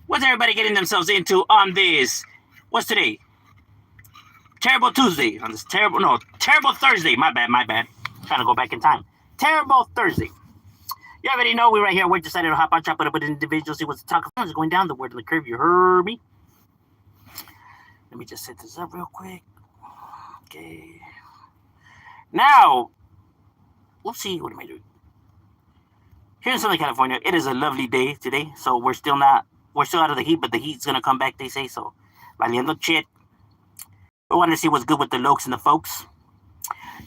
What's everybody getting themselves into on this? What's today? Terrible Tuesday. On this terrible Thursday. My bad, my bad. Trying to go back in time. Terrible Thursday. You already know we right here. We decided to hop on, chop it up with individuals, see what's the talk of. Is going down the word of the curve. You heard me? Let me just set this up real quick. Okay. Now, let's see. What am I doing? Here in Southern California, it is a lovely day today. So we're still out of the heat, but the heat's gonna come back. They say so. Valiendo shit. We wanted to see what's good with the lokes and the folks.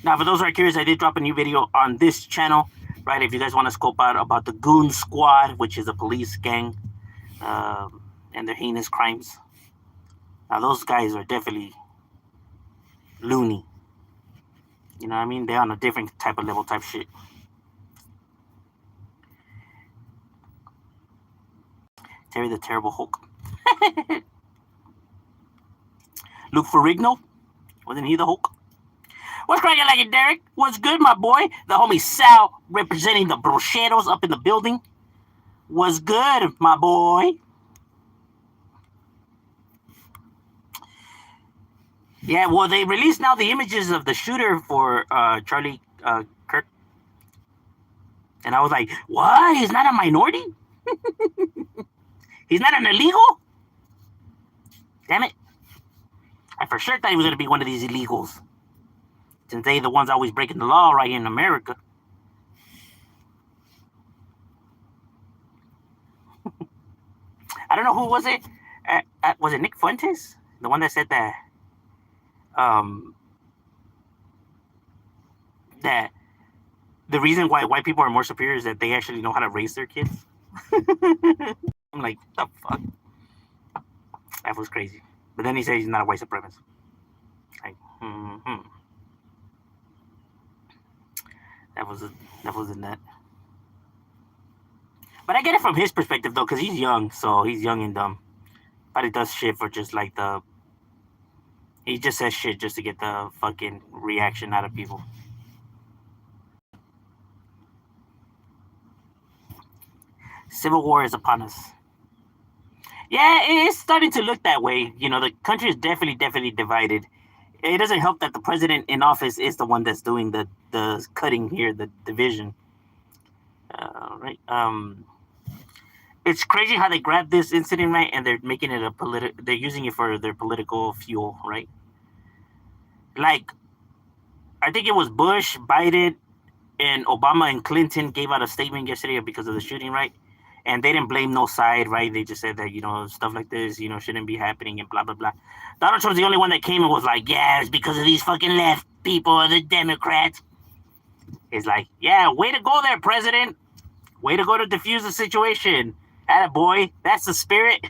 Now, for those who are curious, I did drop a new video on this channel. Right, if you guys want to scope out about the Goon Squad, which is a police gang, and their heinous crimes. Now, those guys are definitely loony. You know what I mean? They're on a different type of level type shit. Terry the Terrible Hulk. Luke Ferrigno? Wasn't he the Hulk? What's cracking like it, Derek? What's good, my boy? The homie Sal representing the Brocheros up in the building. What's good, my boy? Yeah, well, they released now the images of the shooter for Charlie Kirk. And I was like, what? He's not a minority? He's not an illegal? Damn it. I for sure thought he was going to be one of these illegals. Since they the ones always breaking the law right here in America. I don't know who was it. Was it Nick Fuentes, the one that said that that the reason why white people are more superior is that they actually know how to raise their kids? I'm like, the fuck? That was crazy. But then he said he's not a white supremacist. Like, That was a net. But I get it from his perspective though, because he's young, so he's young and dumb. But he does shit for just like he just says shit just to get the fucking reaction out of people. Civil war is upon us. Yeah, it's starting to look that way. You know, the country is definitely divided. It doesn't help that the president in office is the one that's doing the cutting here, the division. Right. It's crazy how they grabbed this incident, right, and they're making it they're using it for their political fuel, right? Like, I think it was Bush, Biden, and Obama and Clinton gave out a statement yesterday because of the shooting, right? And they didn't blame no side, right? They just said that, stuff like this, shouldn't be happening and blah, blah, blah. Donald Trump's the only one that came and was like, yeah, it's because of these fucking left people, the Democrats. It's like, yeah, way to go there, President. Way to go to defuse the situation. Attaboy. That's the spirit.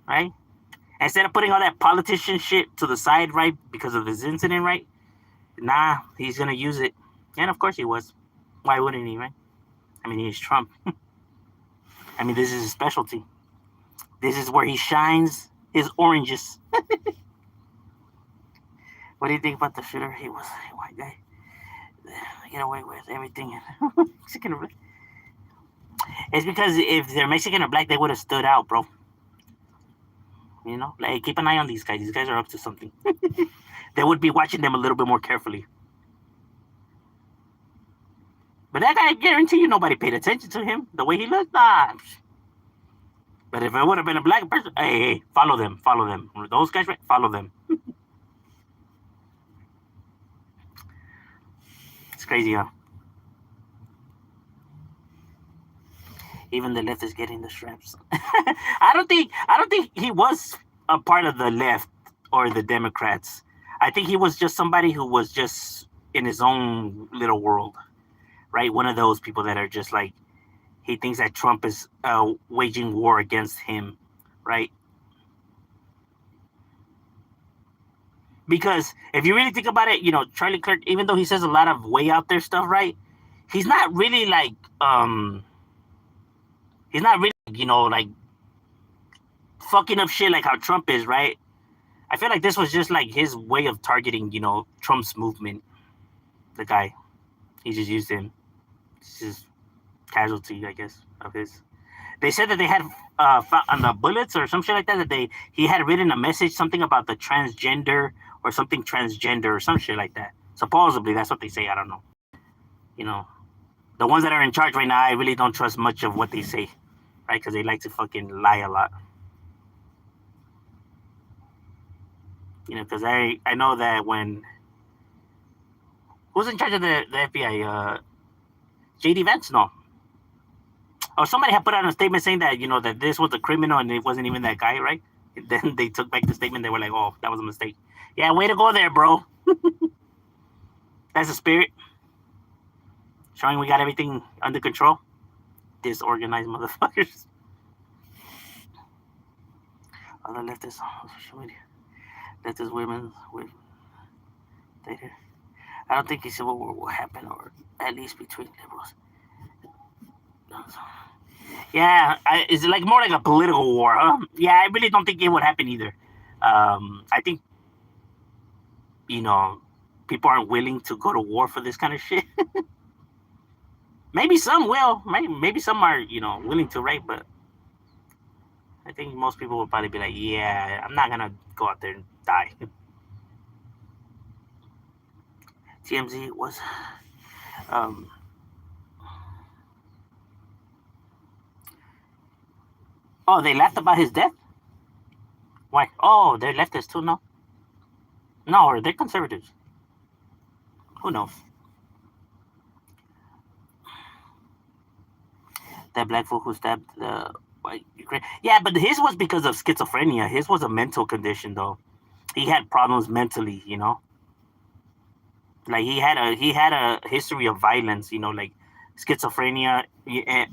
Right? Instead of putting all that politician shit to the side, right, because of this incident, right? Nah, he's going to use it. And of course he was. Why wouldn't he, right? I mean, he's Trump. I mean, this is his specialty. This is where he shines his oranges. What do you think about the shooter? He was a white guy. Get away with everything. Mexican or black. It's because if they're Mexican or black, they would have stood out, bro. Like, keep an eye on these guys. These guys are up to something. They would be watching them a little bit more carefully. But that guy, I guarantee you, nobody paid attention to him. The way he looked, nah. But if it would have been a black person, hey, follow them. Those guys, right? Follow them. It's crazy, huh? Even the left is getting the straps. I don't think he was a part of the left or the Democrats. I think he was just somebody who was just in his own little world. Right? One of those people that are just like, he thinks that Trump is waging war against him, right? Because if you really think about it, Charlie Kirk, even though he says a lot of way out there stuff, right? He's not really like, like fucking up shit like how Trump is, right? I feel like this was just like his way of targeting, Trump's movement. The guy, he just used him. It's just casualty, I guess, of his. They said that they had on the bullets or some shit like that, he had written a message, something about the transgender or something transgender or some shit like that. Supposedly, that's what they say. I don't know. You know, the ones that are in charge right now, I really don't trust much of what they say, right? Because they like to fucking lie a lot. You know, because I know that when who's in charge of the FBI? JD Vance? No. Or somebody had put out a statement saying that, you know, that this was a criminal and it wasn't even that guy, right? And then they took back the statement. They were like, "Oh, that was a mistake." Yeah, way to go there, bro. That's the spirit. Showing we got everything under control. Disorganized motherfuckers. Other leftists on social media. Leftist women with data. I don't think a civil war will happen, or at least between liberals. Yeah, it's like more like a political war, huh? Yeah, I really don't think it would happen either. I think, you know, people aren't willing to go to war for this kind of shit. Maybe some will. Maybe some are, you know, willing to, right? But I think most people will probably be like, yeah, I'm not gonna go out there and die. TMZ was, um, oh, they laughed about his death. Why? Oh, they're leftists too, no? No, or they're conservatives. Who knows? That black folk who stabbed the white Ukraine. Yeah, but his was because of schizophrenia. His was a mental condition, though. He had problems mentally, you know. Like he had a history of violence, you know, like schizophrenia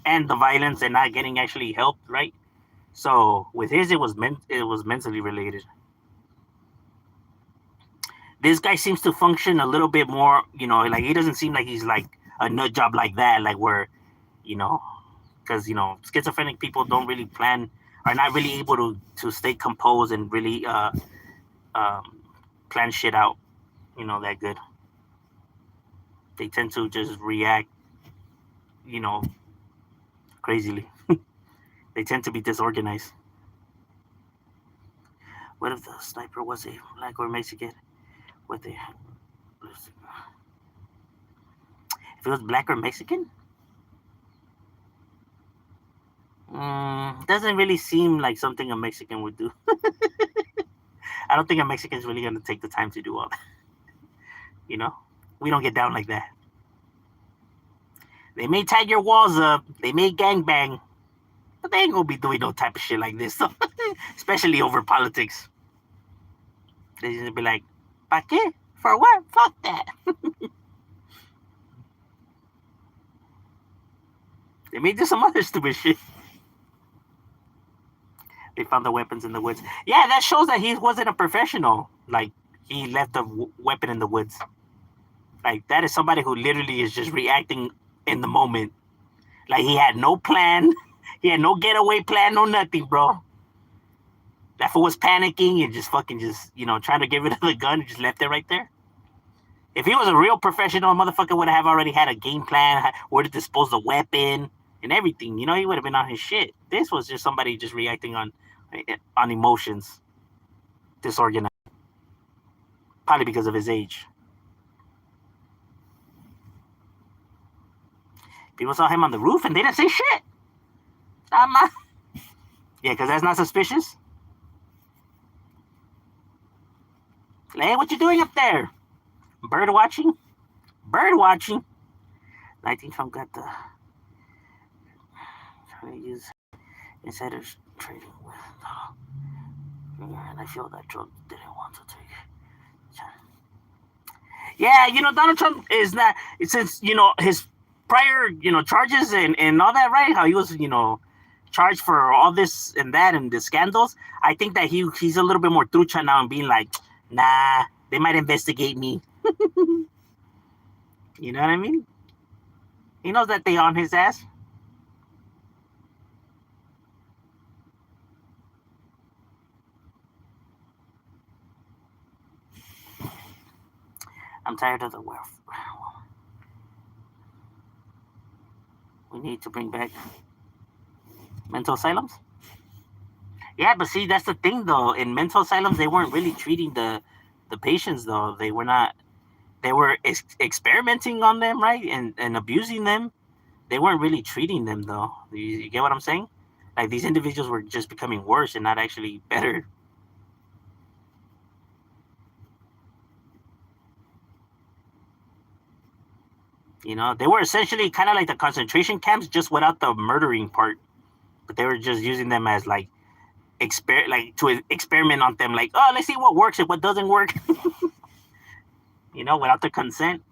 and the violence and not getting actually help, right? So with his, it was mentally related. This guy seems to function a little bit more, you know, like he doesn't seem like he's like a nut job like that, like where, you know, because you know schizophrenic people don't really plan, are not really able to stay composed and really um, plan shit out, you know, that good. They tend to just react, you know, crazily. They tend to be disorganized. What if the sniper was a black or Mexican? What they if it was black or Mexican? Doesn't really seem like something a Mexican would do. I don't think a Mexican's really gonna take the time to do all that. You know, we don't get down like that. They may tag your walls up, they may gangbang, but they ain't gonna be doing no type of shit like this. So, especially over politics. They just be like, "Pa qué? For what? Fuck that." They may do some other stupid shit. They found the weapons in the woods. Yeah, that shows that he wasn't a professional. Like he left a weapon in the woods. Like that is somebody who literally is just reacting in the moment. Like he had no plan. He had no getaway plan, no nothing, bro. That fool was panicking and just fucking just, you know, trying to get rid of the gun and just left it right there. If he was a real professional, motherfucker would have already had a game plan, where to dispose the weapon and everything. You know, he would have been on his shit. This was just somebody just reacting on emotions, disorganized, probably because of his age. People saw him on the roof and they didn't say shit. Yeah, because that's not suspicious. Like, hey, what you doing up there? Bird watching? Bird watching? 19 Trump got the trying to use insiders trading with. And I feel that Trump didn't want to take it. Yeah, you know, Donald Trump is not, since, you know, his prior, you know, charges and all that, right? How he was, you know, charged for all this and that and the scandals. I think that he's a little bit more trucha now and being like, nah, they might investigate me. You know what I mean? He knows that they on his ass. I'm tired of the welfare. We need to bring back Mental asylums. Yeah, but see, that's the thing though. In mental asylums, they weren't really treating the patients though. They were not. They were experimenting on them, right, and abusing them. They weren't really treating them though. You get what I'm saying? Like these individuals were just becoming worse and not actually better. They were essentially kind of like the concentration camps, just without the murdering part. But they were just using them as like like to experiment on them. Like, oh, let's see what works and what doesn't work. Without their consent.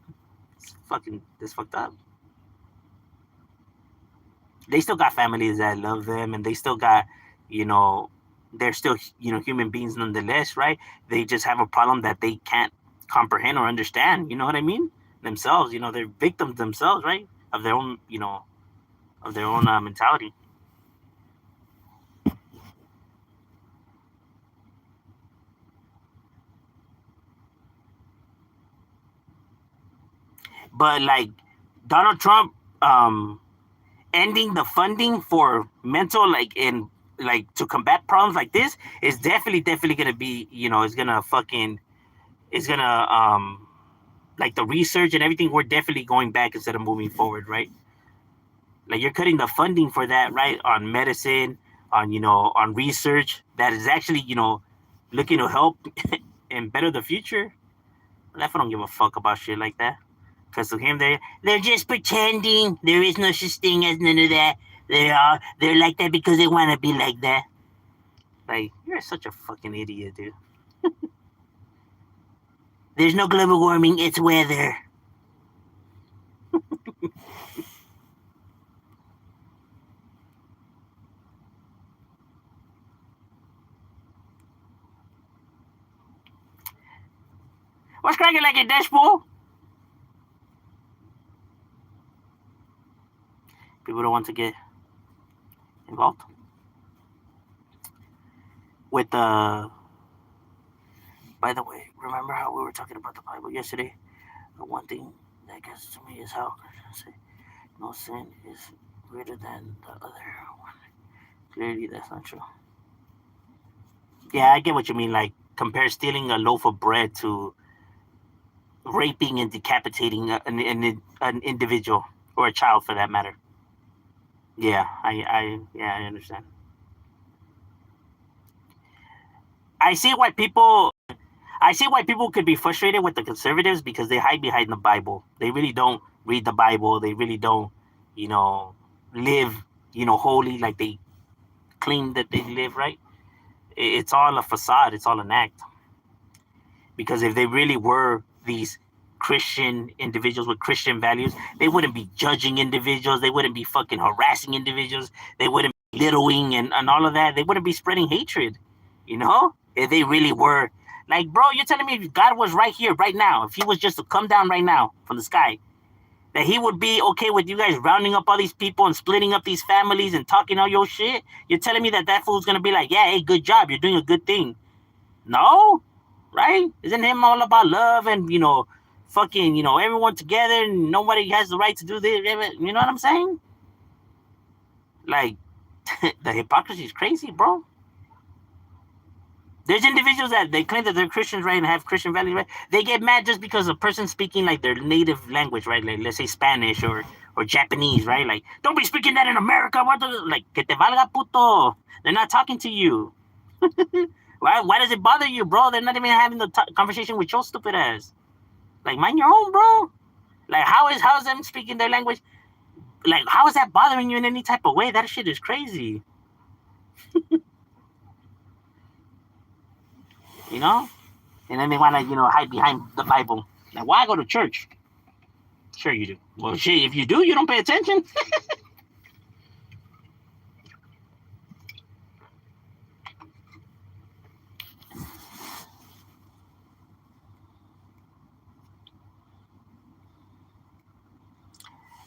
It's fucked up. They still got families that love them, and they still got, you know, they're still, human beings nonetheless, right? They just have a problem that they can't comprehend or understand. You know what I mean? Themselves, they're victims themselves, right? Of their own, mentality. But like Donald Trump, ending the funding for mental, like, in, like, to combat problems like this is definitely gonna be, it's gonna fucking, it's gonna, like, the research and everything, we're definitely going back instead of moving forward, right? Like, you're cutting the funding for that, right, on medicine, on, on research that is actually, looking to help and better the future. I don't give a fuck about shit like that. Because to him, they're just pretending. There is no such thing as none of that. They're like that because they want to be like that. Like, you're such a fucking idiot, dude. There's no global warming. It's weather. What's cracking like a dashboard? People don't want to get involved with the. By the way, remember how we were talking about the Bible yesterday? The one thing that gets to me is how no sin is greater than the other one. Clearly, that's not true. Yeah, I get what you mean. Like, compare stealing a loaf of bread to raping and decapitating an individual or a child for that matter. Yeah, I understand. I see why people I see why people could be frustrated with the conservatives because they hide behind the Bible. They really don't read the Bible. They really don't, you know, live, holy like they claim that they live, right? It's all a facade. It's all an act. Because if they really were these Christian individuals with Christian values, they wouldn't be judging individuals. They wouldn't be fucking harassing individuals. They wouldn't be littling and all of that. They wouldn't be spreading hatred, if they really were. Like, bro, you're telling me if God was right here, right now, if he was just to come down right now from the sky, that he would be okay with you guys rounding up all these people and splitting up these families and talking all your shit? You're telling me that fool's going to be like, yeah, hey, good job. You're doing a good thing. No, right? Isn't him all about love and, fucking, everyone together and nobody has the right to do this? You know what I'm saying? Like, the hypocrisy is crazy, bro. There's individuals that they claim that they're Christians, right, and have Christian values, right? They get mad just because a person speaking like their native language, right? Like, let's say Spanish or Japanese, right? Like, don't be speaking that in America. What the, like, que te valga puto. They're not talking to you. Why does it bother you, bro? They're not even having the conversation with your stupid ass. Like, mind your own, bro. Like, how is them speaking their language? Like, how is that bothering you in any type of way? That shit is crazy. you know? And then they want to, hide behind the Bible. Now, why go to church? Sure you do. Well, shit, if you do, you don't pay attention.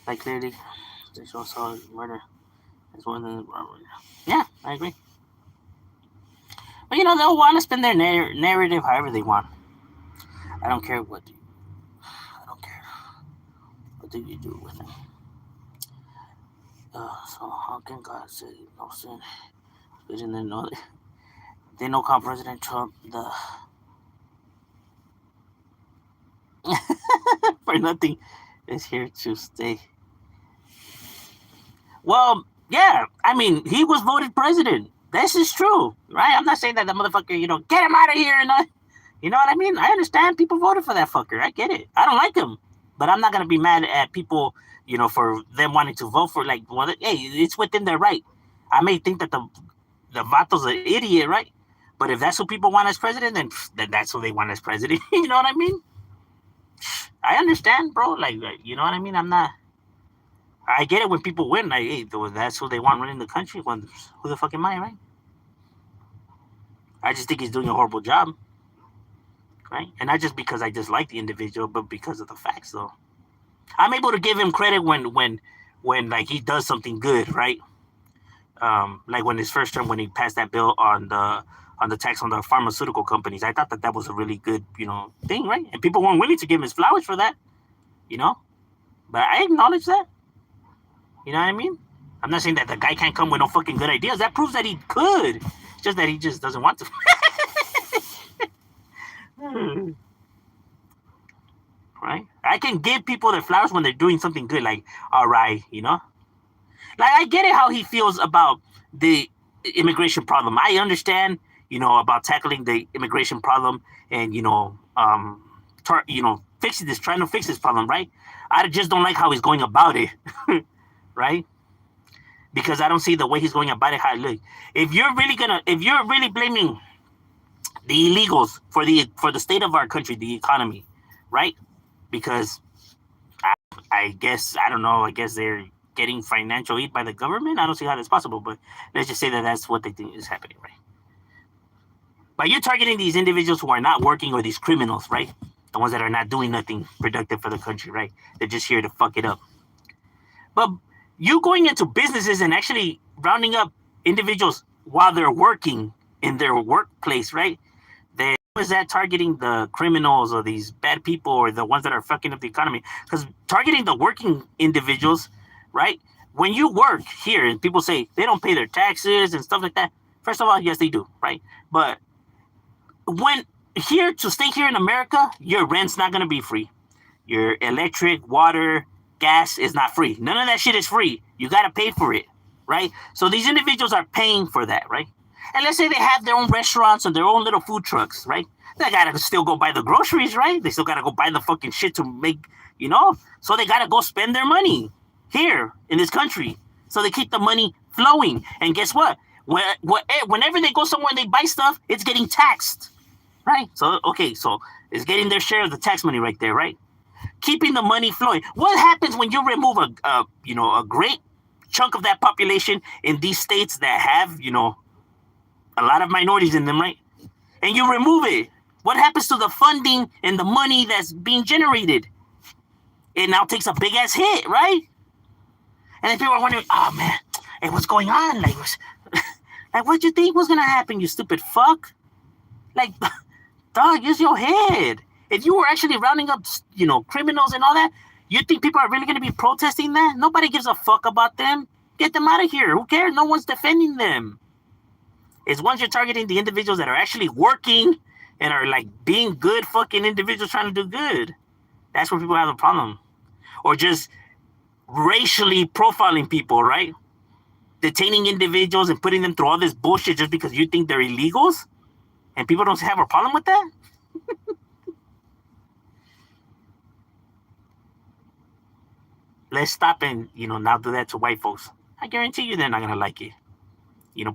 Like, clearly, they saw murder as one of the robbery. Yeah, I agree. But, they'll want to spin their narrative however they want. I don't care what I don't care. What do you do with it? So how can God say no sin? Didn't they know? They know call President Trump the for nothing is here to stay. Well, yeah, I mean, he was voted president. This is true, right? I'm not saying that the motherfucker, get him out of here and you know what I mean? I understand people voted for that fucker. I get it. I don't like him, but I'm not gonna be mad at people, for them wanting to vote for hey, it's within their right. I may think that the vato's an idiot, right? But if that's who people want as president, then that's who they want as president. You know what I mean? I understand, bro. You know what I mean? I get it when people win. Like, hey, that's who they want running the country. When who the fuck am I, right? I just think he's doing a horrible job, right? And not just because I dislike the individual, but because of the facts, though. I'm able to give him credit when like he does something good, right? Like when his first term, when he passed that bill on the tax on the pharmaceutical companies, I thought that was a really good, thing, right? And people weren't willing to give him his flowers for that, But I acknowledge that. You know what I mean? I'm not saying that the guy can't come with no fucking good ideas. That proves that he could. It's just that he just doesn't want to. Right? I can give people their flowers when they're doing something good, like, all right, Like, I get it how he feels about the immigration problem. I understand, about tackling the immigration problem and, trying to fix this problem, right? I just don't like how he's going about it, right? Because I don't see the way he's going about it. How look, if you're really blaming the illegals for the state of our country, the economy, right? Because I guess I don't know. I guess they're getting financial aid by the government. I don't see how that's possible, but let's just say that that's what they think is happening, right? But you're targeting these individuals who are not working or these criminals, right? The ones that are not doing nothing productive for the country, right? They're just here to fuck it up. But you going into businesses and actually rounding up individuals while they're working in their workplace, right? Then is that targeting the criminals or these bad people or the ones that are fucking up the economy? Because targeting the working individuals, right? When you work here and people say they don't pay their taxes and stuff like that, first of all, yes, they do, right? But when to stay here in America, your rent's not going to be free. Your electric, water, gas is not free. None of that shit is free. You got to pay for it, right? So these individuals are paying for that, right? And let's say they have their own restaurants or their own little food trucks, right? They got to still go buy the groceries, right? They still got to go buy the fucking shit to make, So they got to go spend their money here in this country. So they keep the money flowing. And guess what? Whenever they go somewhere and they buy stuff, it's getting taxed, right? So, okay, so it's getting their share of the tax money right there, right? Keeping the money flowing. What happens when you remove a great chunk of that population in these states that have, a lot of minorities in them, right? And you remove it. What happens to the funding and the money that's being generated? It now takes a big ass hit, right? And then people are wondering, oh man, hey, what's going on? Like what do you think was gonna happen, you stupid fuck? Like, dog, use your head. If you were actually rounding up, criminals and all that, you think people are really going to be protesting that? Nobody gives a fuck about them. Get them out of here. Who cares? No one's defending them. It's once you're targeting the individuals that are actually working and are like being good fucking individuals trying to do good. That's where people have a problem. Or just racially profiling people, right? Detaining individuals and putting them through all this bullshit just because you think they're illegals? And people don't have a problem with that? Let's stop and, now do that to white folks. I guarantee you they're not going to like it.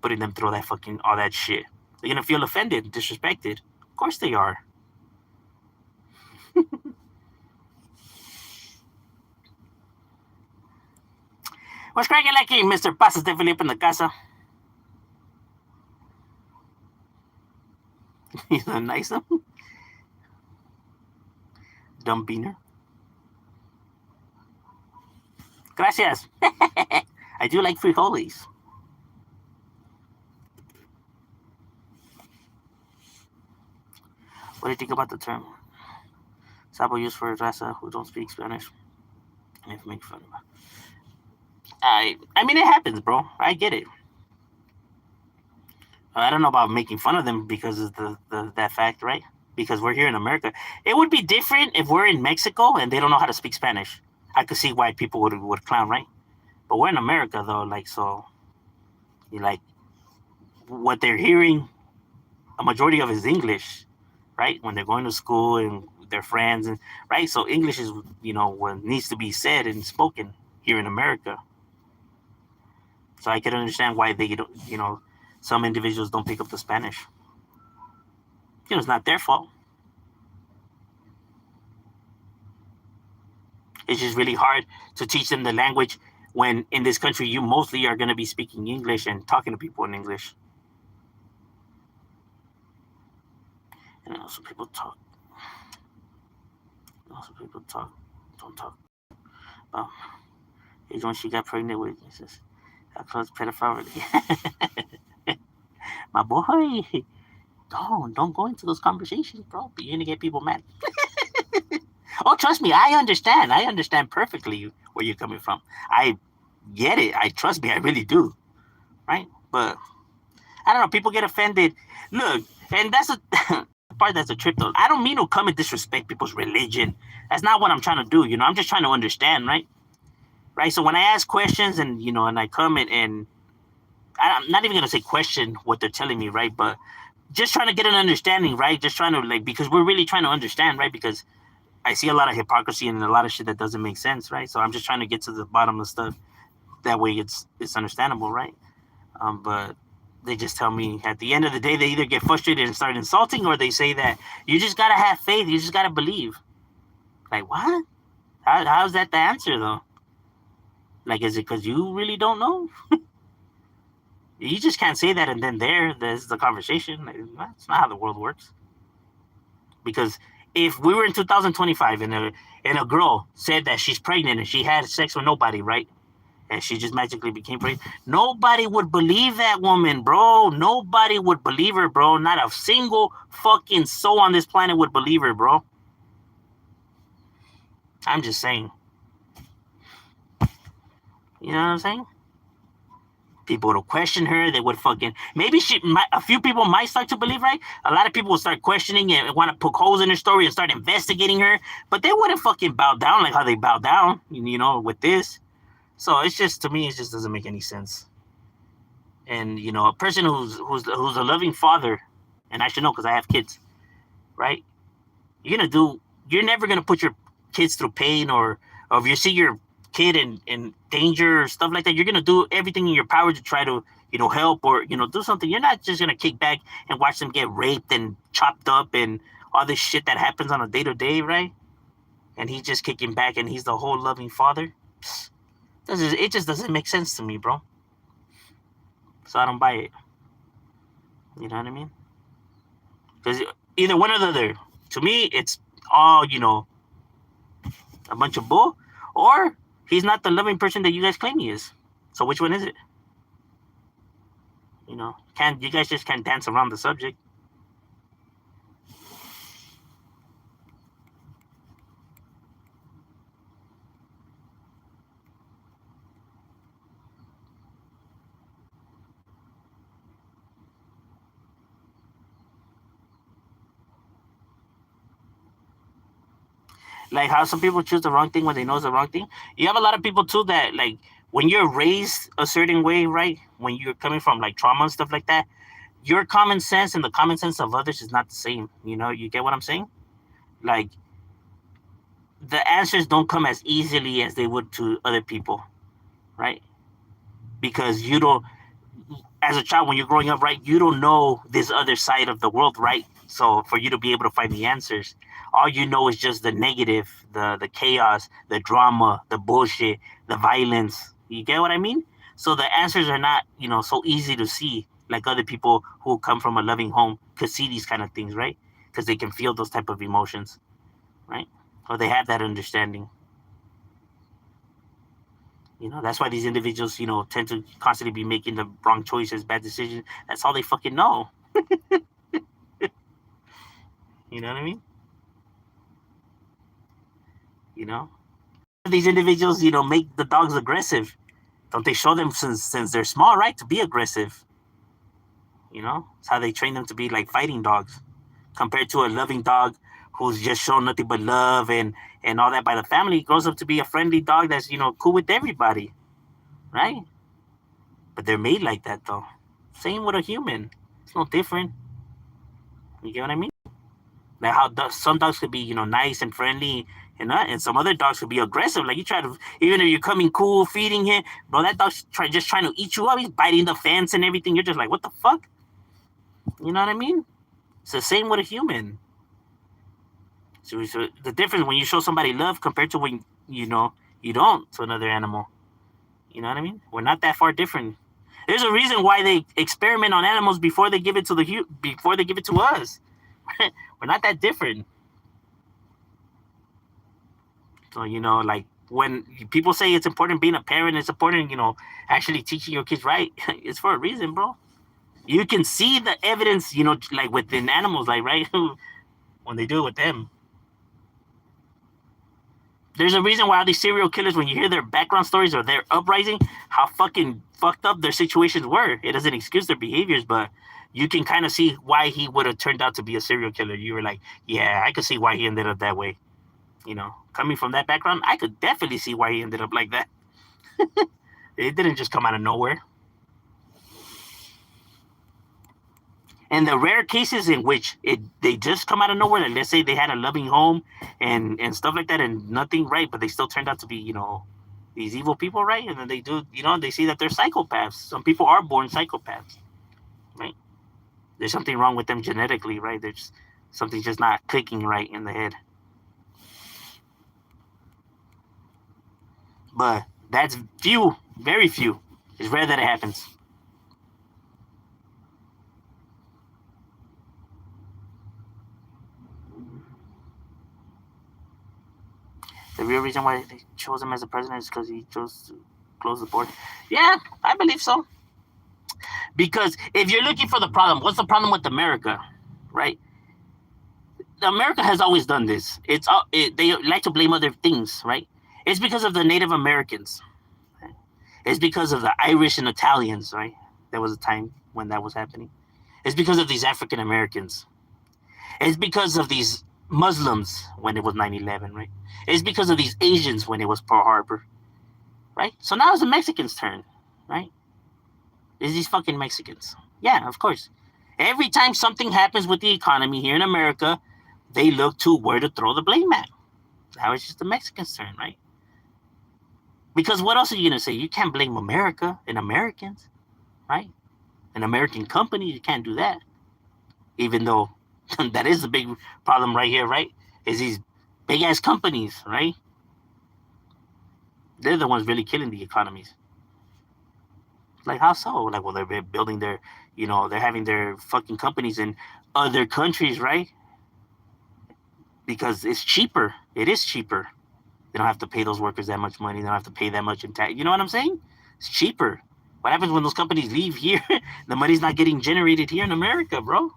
Putting them through that fucking, all that shit. They're going to feel offended, disrespected. Of course they are. What's cracking like Mr. Pasas de Felipe in the casa? He's a nice one. Dumb beaner. Gracias. I do like frijoles. What do you think about the term? Sabo used for raza who don't speak Spanish. And make fun of it. I mean, it happens, bro. I get it. I don't know about making fun of them because of the that fact, right? Because we're here in America. It would be different if we're in Mexico and they don't know how to speak Spanish. I could see why people would clown, right? But we're in America though, like so, you like what they're hearing. A majority of is English, right? When they're going to school and their friends, and right. So English is what needs to be said and spoken here in America. So I can understand why they don't, some individuals don't pick up the Spanish. It's not their fault. It's just really hard to teach them the language when in this country you mostly are going to be speaking English and talking to people in English. And also people talk. Also people talk. Don't talk. Well, it's when she got pregnant with Jesus. How close pedophilia. My boy. Don't go into those conversations, bro. You're gonna get people mad. Oh, trust me, I understand. I understand perfectly where you're coming from. I get it. I trust me, I really do. Right? But I don't know. People get offended. Look, and that's a part that's a trip though. I don't mean to come and disrespect people's religion. That's not what I'm trying to do. I'm just trying to understand, right? Right. So when I ask questions and I come and I'm not even gonna say question what they're telling me, right? But just trying to get an understanding, right? Just trying to because we're really trying to understand, right? Because I see a lot of hypocrisy and a lot of shit that doesn't make sense, right? So I'm just trying to get to the bottom of stuff. That way, it's understandable, right? But they just tell me at the end of the day, they either get frustrated and start insulting, or they say that you just gotta have faith, you just gotta believe. Like what? How's that the answer though? Like, is it because you really don't know? You just can't say that and then there's the conversation. Like, that's not how the world works. Because if we were in 2025 and a girl said that she's pregnant and she had sex with nobody, right? And she just magically became pregnant, nobody would believe that woman, bro. Nobody would believe her, bro. Not a single fucking soul on this planet would believe her, bro. I'm just saying. You know what I'm saying? People would question her. They would fucking maybe a few people might start to believe, right? A lot of people will start questioning and want to poke holes in her story and start investigating her, but they wouldn't fucking bow down like how they bow down, with this. So it's just, to me, it just doesn't make any sense. And a person who's a loving father, and I should know because I have kids, right? You're never gonna put your kids through pain, or if you see your kid in danger or stuff like that, you're gonna do everything in your power to try to help or do something. You're not just gonna kick back and watch them get raped and chopped up and all this shit that happens on a day-to-day, right? And he's just kicking back and he's the whole loving father. It just doesn't make sense to me, bro. So I don't buy it. You know what I mean? Because either one or the other. To me, it's all a bunch of bull, or he's not the loving person that you guys claim he is. So which one is it? Can't you guys just can't dance around the subject? Like how some people choose the wrong thing when they know it's the wrong thing. You have a lot of people too that like when you're raised a certain way, right? When you're coming from like trauma and stuff like that, your common sense and the common sense of others is not the same. You get what I'm saying? Like the answers don't come as easily as they would to other people, right? Because you don't, as a child when you're growing up, right, you don't know this other side of the world, right? So for you to be able to find the answers, all you know is just the negative, the chaos, the drama, the bullshit, the violence. You get what I mean? So the answers are not so easy to see like other people who come from a loving home could see these kind of things, right? Because they can feel those type of emotions, right? Or they have that understanding. That's why these individuals tend to constantly be making the wrong choices, bad decisions. That's all they fucking know. You know what I mean? you know these individuals make the dogs aggressive Don't they show them since they're small, right, to be aggressive? It's how they train them to be like fighting dogs, compared to a loving dog who's just shown nothing but love and all that by the family. Grows up to be a friendly dog that's cool with everybody, right? But they're made like that though. Same with a human. It's no different. You get what I mean? Like how some dogs could be nice and friendly, and some other dogs could be aggressive. Like you try to, even if you're coming cool, feeding him, bro, that dog's just trying to eat you up. He's biting the fence and everything. You're just like, what the fuck? You know what I mean? It's the same with a human. So the difference when you show somebody love compared to when you don't to another animal. You know what I mean? We're not that far different. There's a reason why they experiment on animals before they give it to before they give it to us. We're not that different. So like when people say it's important being a parent, it's important actually teaching your kids right. It's for a reason, bro. You can see the evidence, like within animals, like right when they do it with them. There's a reason why all these serial killers, when you hear their background stories or their uprising, how fucking fucked up their situations were. It doesn't excuse their behaviors, but you can kind of see why he would have turned out to be a serial killer. You were like, yeah, I could see why he ended up that way. Coming from that background, I could definitely see why he ended up like that. It didn't just come out of nowhere. And the rare cases in which they just come out of nowhere, like let's say they had a loving home and stuff like that and nothing, right? But they still turned out to be, these evil people, right? And then they do, they see that they're psychopaths. Some people are born psychopaths, right? There's something wrong with them genetically, right? Something's just not clicking right in the head. But that's few, very few. It's rare that it happens. The real reason why they chose him as a president is because he chose to close the border. Yeah, I believe so. Because if you're looking for the problem, what's the problem with America, right? America has always done this. They like to blame other things, right? It's because of the Native Americans. It's because of the Irish and Italians, right? There was a time when that was happening. It's because of these African Americans. It's because of these Muslims when it was 9/11, right? It's because of these Asians when it was Pearl Harbor, right? So now it's the Mexicans' turn, right? It's these fucking Mexicans. Yeah, of course. Every time something happens with the economy here in America, they look to where to throw the blame at. Now it's just the Mexicans' turn, right? Because what else are you going to say? You can't blame America and Americans, right? An American company, you can't do that. Even though that is the big problem right here, right? Is these big ass companies, right? They're the ones really killing the economies. Like, how so? Like, well, they're building their, they're having their fucking companies in other countries, right? Because it's cheaper. It is cheaper. They don't have to pay those workers that much money. They don't have to pay that much in tax. You know what I'm saying? It's cheaper. What happens when those companies leave here? The money's not getting generated here in America, bro.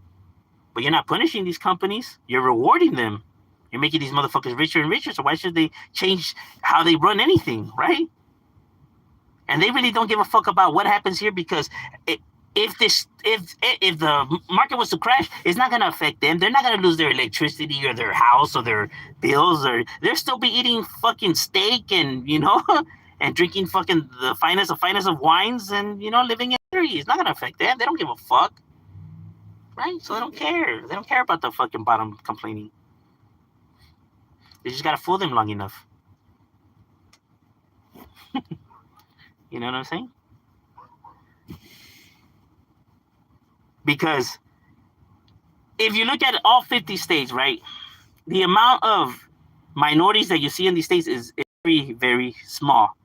But you're not punishing these companies. You're rewarding them. You're making these motherfuckers richer and richer. So why should they change how they run anything, right? And they really don't give a fuck about what happens here, because if the market was to crash, it's not going to affect them. They're not going to lose their electricity or their house or their bills, or they'll still be eating fucking steak and, and drinking fucking the finest of wines and, living in luxury. It's not going to affect them. They don't give a fuck. Right? So they don't care. They don't care about the fucking bottom complaining. You just got to fool them long enough. You know what I'm saying? Because if you look at all 50 states, right, the amount of minorities that you see in these states is very, very small.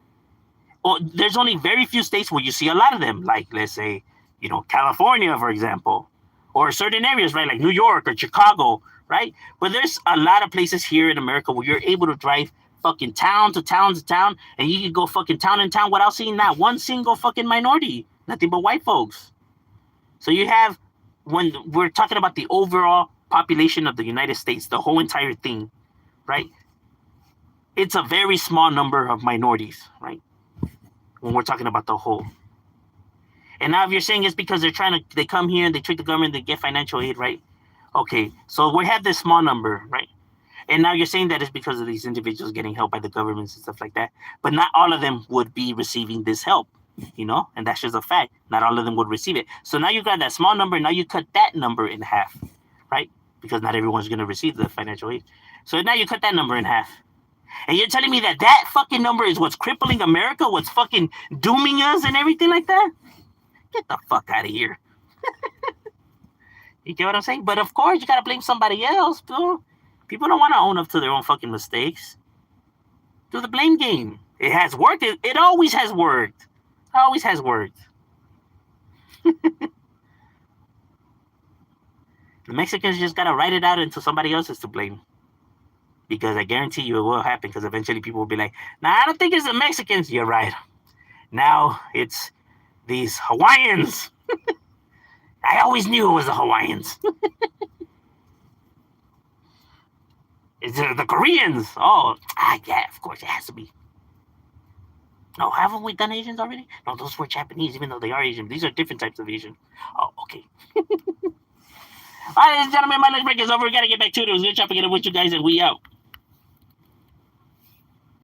Well, there's only very few states where you see a lot of them, like, let's say, California, for example, or certain areas, right, like New York or Chicago, right? But there's a lot of places here in America where you're able to drive fucking town to town to town, and you can go fucking town in town without seeing not one single fucking minority, nothing but white folks. So you have, when we're talking about the overall population of the United States, the whole entire thing, right? It's a very small number of minorities, right? when we're talking about the whole. And now if you're saying it's because they come here and they trick the government, they get financial aid, right? Okay, so we have this small number, right? And now you're saying that it's because of these individuals getting help by the governments and stuff like that. But not all of them would be receiving this help, and that's just a fact. Not all of them would receive it. So now you've got that small number. Now you cut that number in half, right? Because not everyone's going to receive the financial aid. So now you cut that number in half. And you're telling me that fucking number is what's crippling America, what's fucking dooming us and everything like that? Get the fuck out of here. You get what I'm saying? But of course, you got to blame somebody else, bro. People don't want to own up to their own fucking mistakes. Do the blame game. It has worked. It always has worked. Always has worked. The Mexicans just got to write it out until somebody else is to blame. Because I guarantee you it will happen, because eventually people will be like, nah, I don't think it's the Mexicans. You're right. Now it's these Hawaiians. I always knew it was the Hawaiians. It's the Koreans. Oh, yeah, of course, it has to be. No, haven't we done Asians already? No, those were Japanese, even though they are Asian. These are different types of Asian. Oh, okay. All right, ladies and gentlemen, my lunch break is over. We got to get back to it. It was good chopping it up with you guys, and we out.